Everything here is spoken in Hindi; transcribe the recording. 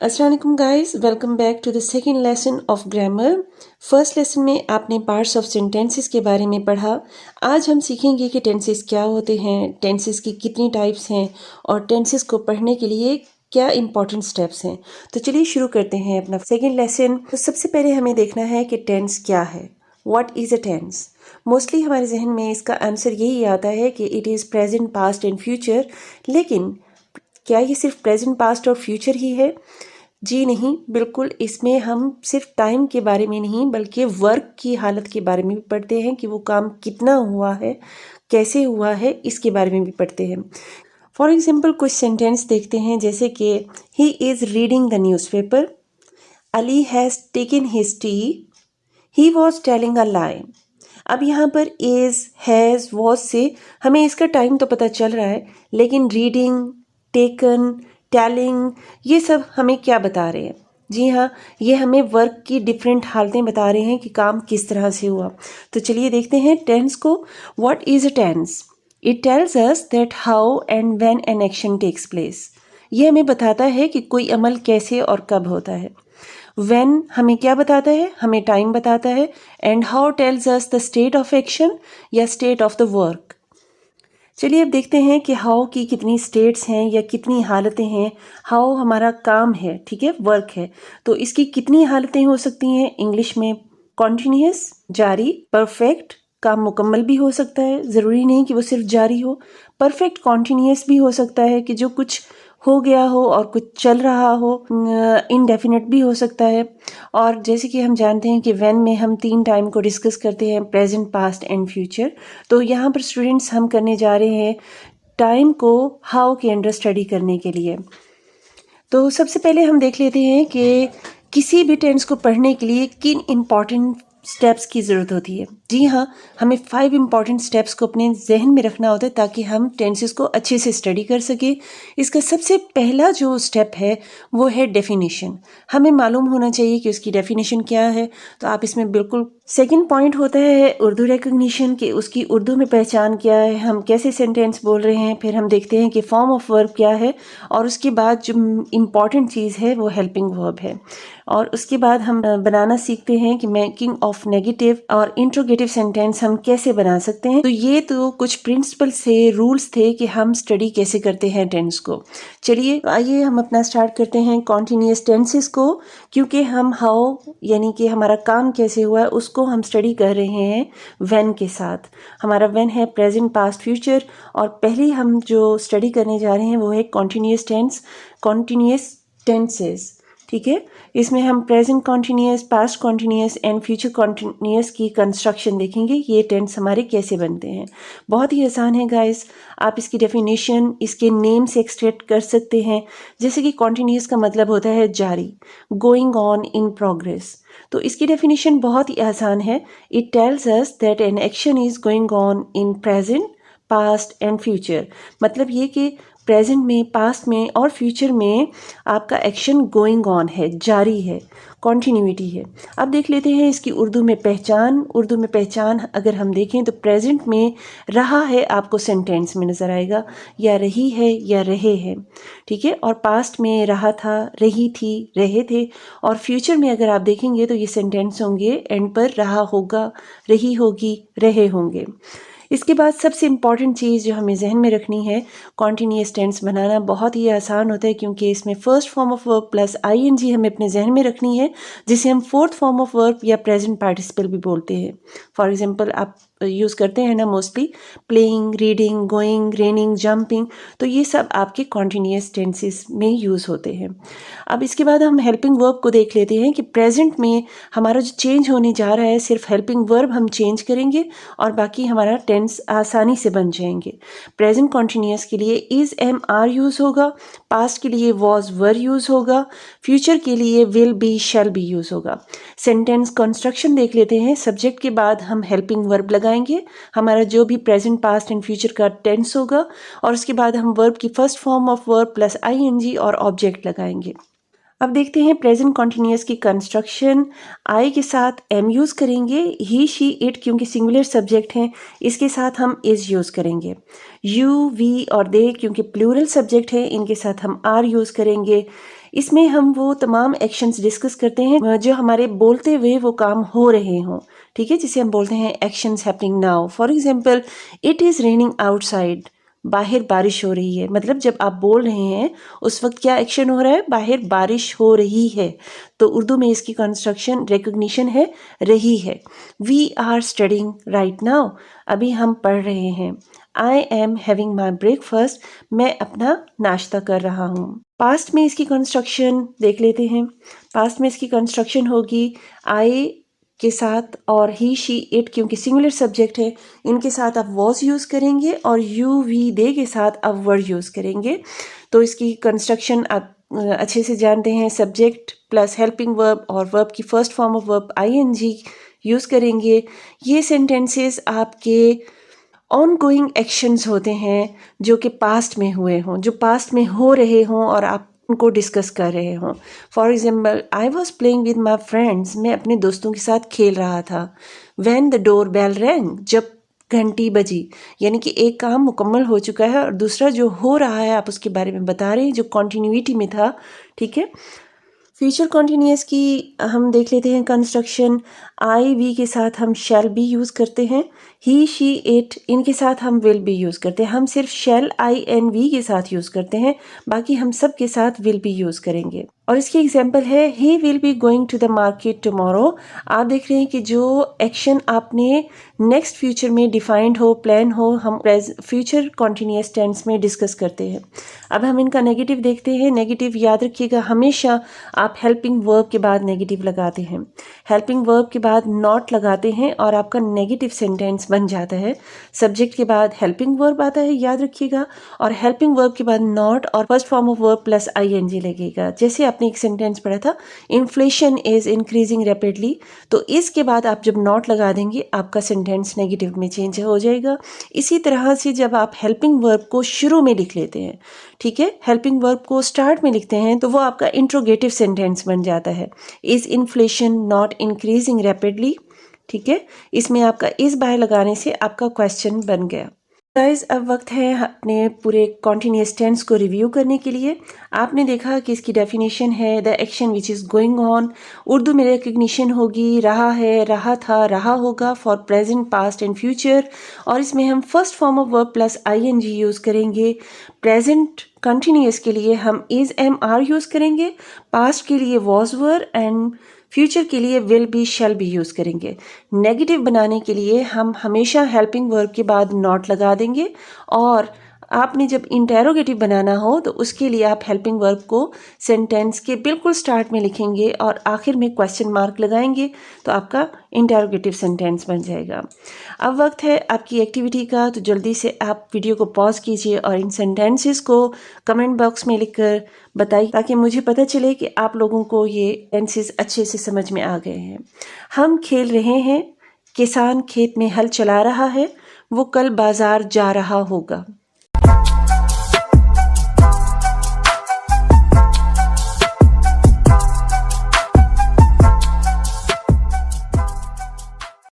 अस्सलामुअलैकुम guys, welcome back to the second lesson of grammar. First lesson में आपने पार्ट्स ऑफ सेंटेंसेस के बारे में पढ़ा। आज हम सीखेंगे कि टेंसेस क्या होते हैं, टेंसेस की कितनी टाइप्स हैं और टेंसेस को पढ़ने के लिए क्या इंपॉर्टेंट स्टेप्स हैं। तो चलिए शुरू करते हैं अपना सेकंड लेसन। तो सबसे पहले हमें देखना है कि टेंस क्या है। What is a tense? Mostly हमारे जहन में इसका आंसर यही आता है कि it is present, past and future. लेकिन क्या ये सिर्फ प्रेजेंट, पास्ट और फ्यूचर ही है? जी नहीं, बिल्कुल। इसमें हम सिर्फ टाइम के बारे में नहीं बल्कि वर्क की हालत के बारे में भी पढ़ते हैं कि वो काम कितना हुआ है, कैसे हुआ है, इसके बारे में भी पढ़ते हैं। फॉर एग्जाम्पल कुछ सेंटेंस देखते हैं, जैसे कि he is reading the newspaper, Ali has taken his tea, he was telling a lie. अब यहाँ पर इज़, हैज़, वॉज से हमें इसका टाइम तो पता चल रहा है, लेकिन रीडिंग, टेकन, टेलिंग, ये सब हमें क्या बता रहे हैं? जी हाँ, ये हमें वर्क की डिफरेंट हालतें बता रहे हैं कि काम किस तरह से हुआ। तो चलिए देखते हैं टेंस को। What is a tense? It tells us that how and when an action takes place. ये हमें बताता है कि कोई अमल कैसे और कब होता है। व्हेन हमें क्या बताता है? हमें टाइम बताता है। And how tells us the state of action या स्टेट ऑफ द वर्क। चलिए अब देखते हैं कि हाउ की कितनी स्टेट्स हैं या कितनी हालतें हैं। हाउ हमारा काम है, ठीक है, वर्क है, तो इसकी कितनी हालतें हो सकती हैं? इंग्लिश में कॉन्टिन्यूस, जारी, परफेक्ट, काम मुकम्मल भी हो सकता है, ज़रूरी नहीं कि वो सिर्फ जारी हो। परफेक्ट कॉन्टिन्यूस भी हो सकता है कि जो कुछ हो गया हो और कुछ चल रहा हो। इनडेफिनेट भी हो सकता है। और जैसे कि हम जानते हैं कि व्हेन में हम 3 टाइम को डिस्कस करते हैं, प्रेजेंट, पास्ट एंड फ्यूचर। तो यहाँ पर स्टूडेंट्स हम करने जा रहे हैं टाइम को हाउ के अंडर स्टडी करने के लिए। तो सबसे पहले हम देख लेते हैं कि किसी भी टेंस को पढ़ने के लिए किन इम्पॉर्टेंट स्टेप्स की ज़रूरत होती है। जी हाँ, हमें 5 इम्पॉर्टेंट स्टेप्स को अपने जहन में रखना होता है ताकि हम टेंसेस को अच्छे से स्टडी कर सकें। इसका सबसे पहला जो स्टेप है वो है डेफिनेशन। हमें मालूम होना चाहिए कि उसकी डेफिनेशन क्या है। तो आप इसमें बिल्कुल सेकंड पॉइंट होता है उर्दू रिकग्निशन, कि उसकी उर्दू में पहचान क्या है, हम कैसे सेंटेंस बोल रहे हैं। फिर हम देखते हैं कि फॉर्म ऑफ वर्ब क्या है, और उसके बाद जो इम्पॉर्टेंट चीज़ है वो हेल्पिंग वर्ब है। और उसके बाद हम बनाना सीखते हैं कि मेकिंग ऑफ नेगेटिव और इंट्रोगेटिव सेंटेंस हम कैसे बना सकते हैं। तो ये तो कुछ प्रिंसिपल से रूल्स थे कि हम स्टडी कैसे करते हैं टेंस को। चलिए आइए हम अपना स्टार्ट करते हैं कॉन्टिन्यूस टेंसेस को, क्योंकि हम हाउ यानी कि हमारा काम कैसे हुआ है उसको हम स्टडी कर रहे हैं व्हेन के साथ। हमारा व्हेन है प्रेजेंट, पास्ट, फ्यूचर, और पहले हम जो स्टडी करने जा रहे हैं वो है कॉन्टिन्यूस टेंस, कॉन्टिन्यूस टेंसेस। ठीक है, इसमें हम present continuous, past continuous and future continuous की कंस्ट्रक्शन देखेंगे। ये टेंस हमारे कैसे बनते हैं। बहुत ही आसान है गाइस। आप इसकी डेफिनेशन इसके नेम से एक्सट्रैक्ट कर सकते हैं। जैसे कि कॉन्टिन्यूस का मतलब होता है जारी, गोइंग ऑन, इन प्रोग्रेस। तो इसकी डेफिनेशन बहुत ही आसान है। It tells us that an action is going on in present, past and future. मतलब ये कि प्रेजेंट में, पास्ट में और फ्यूचर में आपका एक्शन गोइंग ऑन है, जारी है, कॉन्टिन्यूटी है। अब देख लेते हैं इसकी उर्दू में पहचान। उर्दू में पहचान अगर हम देखें तो प्रेजेंट में रहा है आपको सेंटेंस में नज़र आएगा, या रही है या रहे हैं, ठीक है। और पास्ट में रहा था, रही थी, रहे थे। और फ्यूचर में अगर आप देखेंगे तो ये सेंटेंस होंगे एंड पर रहा होगा, रही होगी, रहे होंगे। इसके बाद सबसे इम्पॉर्टेंट चीज़ जो हमें जहन में रखनी है, कॉन्टिन्यूस टेंस बनाना बहुत ही आसान होता है, क्योंकि इसमें first form of verb plus ING हमें अपने जहन में रखनी है, जिसे हम फोर्थ फॉर्म ऑफ वर्ब या प्रेजेंट पार्टिसिपल भी बोलते हैं। फॉर एग्जांपल आप यूज़ करते हैं ना mostly playing, reading, going, raining, jumping. तो ये सब आपके कॉन्टिन्यूस टेंसेस में यूज़ होते हैं। अब इसके बाद हम हेल्पिंग वर्ब को देख लेते हैं कि प्रेजेंट में हमारा जो चेंज होने जा रहा है, सिर्फ हेल्पिंग वर्ब हम चेंज करेंगे और बाकी हमारा टेंस आसानी से बन जाएंगे। प्रेजेंट कॉन्टिन्यूस के लिए इज़, एम, आर यूज़ होगा। पास्ट के लिए वॉज, वर यूज़ होगा। फ्यूचर के लिए will be, shall be use होगा। सेंटेंस कंस्ट्रक्शन देख लेते हैं। सब्जेक्ट के बाद हम हेल्पिंग वर्ब लगाएंगे, हमारा जो भी प्रेजेंट, पास्ट एंड फ्यूचर का टेंस होगा, और उसके बाद हम वर्ब की first form of verb plus ING और ऑब्जेक्ट लगाएंगे। अब देखते हैं प्रेजेंट कॉन्टिन्यूस की कंस्ट्रक्शन। आई के साथ एम यूज़ करेंगे, ही, शी, इट क्योंकि सिंगुलर सब्जेक्ट हैं, इसके साथ हम इज़ यूज़ करेंगे। यू, वी और दे क्योंकि प्लूरल सब्जेक्ट है, इनके साथ हम आर यूज़ करेंगे। इसमें हम वो तमाम एक्शंस डिस्कस करते हैं जो हमारे बोलते हुए वो काम हो रहे हों, ठीक है, जिसे हम बोलते हैं actions happening now. For example, it is raining outside, बाहर बारिश हो रही है। मतलब जब आप बोल रहे हैं उस वक्त क्या एक्शन हो रहा है, बाहर बारिश हो रही है। तो उर्दू में इसकी कंस्ट्रक्शन रिकग्निशन है, रही है। We are studying right now, अभी हम पढ़ रहे हैं। I am having my breakfast, मैं अपना नाश्ता कर रहा हूँ। पास्ट में इसकी कंस्ट्रक्शन देख लेते हैं। पास्ट में इसकी कंस्ट्रक्शन होगी आई के साथ और ही शी इट, क्योंकि सिंगुलर सब्जेक्ट है, इनके साथ आप वॉज यूज़ करेंगे और यू वी दे के साथ आप वर्ड यूज़ करेंगे। तो इसकी कंस्ट्रक्शन आप अच्छे से जानते हैं। सब्जेक्ट प्लस हेल्पिंग वर्ब और वर्ब की first form of verb ING use करेंगे। ये सेंटेंसेस आपके ऑन गोइंग एक्शंस होते हैं जो कि पास्ट में हुए हों, जो पास्ट में हो रहे हों और आप उनको डिस्कस कर रहे हों। For example, I was playing with my friends, मैं अपने दोस्तों के साथ खेल रहा था। When the door bell rang, जब घंटी बजी, यानी कि एक काम मुकम्मल हो चुका है और दूसरा जो हो रहा है आप उसके बारे में बता रहे हैं, जो कॉन्टीन्यूटी में था, ठीक है। फ्यूचर कॉन्टीन्यूअस की हम देख लेते हैं कंस्ट्रक्शन। आई वी के साथ हम शैल बी यूज़ करते हैं। ही शी इट, इनके साथ हम विल बी यूज़ करते हैं। हम सिर्फ शैल आई एन वी के साथ यूज़ करते हैं, बाकी हम सब के साथ विल बी यूज़ करेंगे। और इसकी एग्जांपल है he will be going to the market tomorrow. आप देख रहे हैं कि जो एक्शन आपने नेक्स्ट फ्यूचर में डिफाइंड हो, प्लान हो, हम फ्यूचर कॉन्टीन्यूअस टेंस में डिस्कस करते हैं। अब हम इनका नेगेटिव देखते हैं। नेगेटिव याद रखिएगा, हमेशा आप हेल्पिंग वर्ब के बाद नेगेटिव लगाते हैं, हेल्पिंग वर्ब के बाद नॉट लगाते हैं और आपका नेगेटिव सेंटेंस बन जाता है। सब्जेक्ट के बाद हेल्पिंग वर्ब आता है, याद रखिएगा, और हेल्पिंग वर्ब के बाद नॉट और first form of verb plus I N G लगेगा। जैसे आपने एक सेंटेंस पढ़ा था, इन्फ्लेशन इज इंक्रीजिंग रैपिडली, तो इसके बाद आप जब नॉट लगा देंगे आपका सेंटेंस नेगेटिव में चेंज हो जाएगा। इसी तरह से जब आप हेल्पिंग वर्ब को शुरू में लिख लेते हैं, ठीक है, हेल्पिंग वर्ब को स्टार्ट में लिखते हैं, तो वो आपका इंट्रोगेटिव सेंटेंस बन जाता है। Is inflation not increasing rapidly, ठीक है, इसमें आपका इस बाय लगाने से आपका क्वेश्चन बन गया। गाइस, अब वक्त है अपने पूरे कॉन्टीन्यूअस टेंस को रिव्यू करने के लिए। आपने देखा कि इसकी डेफिनेशन है the action which is going on. Urdu में रिकग्निशन होगी रहा है, रहा था, रहा होगा for present, past and future. और इसमें हम first form of verb plus I N G use करेंगे। प्रेजेंट कंटिन्यूअस के लिए हम इज एम आर यूज़ करेंगे। पास्ट के लिए वॉज वर एंड फ्यूचर के लिए will be shall be use करेंगे। नेगेटिव बनाने के लिए हम हमेशा हेल्पिंग वर्ब के बाद नॉट लगा देंगे और आपने जब इंटेरोगेटिव बनाना हो तो उसके लिए आप हेल्पिंग वर्ब को सेंटेंस के बिल्कुल स्टार्ट में लिखेंगे और आखिर में क्वेश्चन मार्क लगाएंगे, तो आपका इंटेरोगेटिव सेंटेंस बन जाएगा। अब वक्त है आपकी एक्टिविटी का, तो जल्दी से आप वीडियो को पॉज कीजिए और इन सेंटेंसेस को कमेंट बॉक्स में लिखकर बताइए ताकि मुझे पता चले कि आप लोगों को ये टेंसेस अच्छे से समझ में आ गए हैं। हम खेल रहे हैं, किसान खेत में हल चला रहा है, वो कल बाजार जा रहा होगा।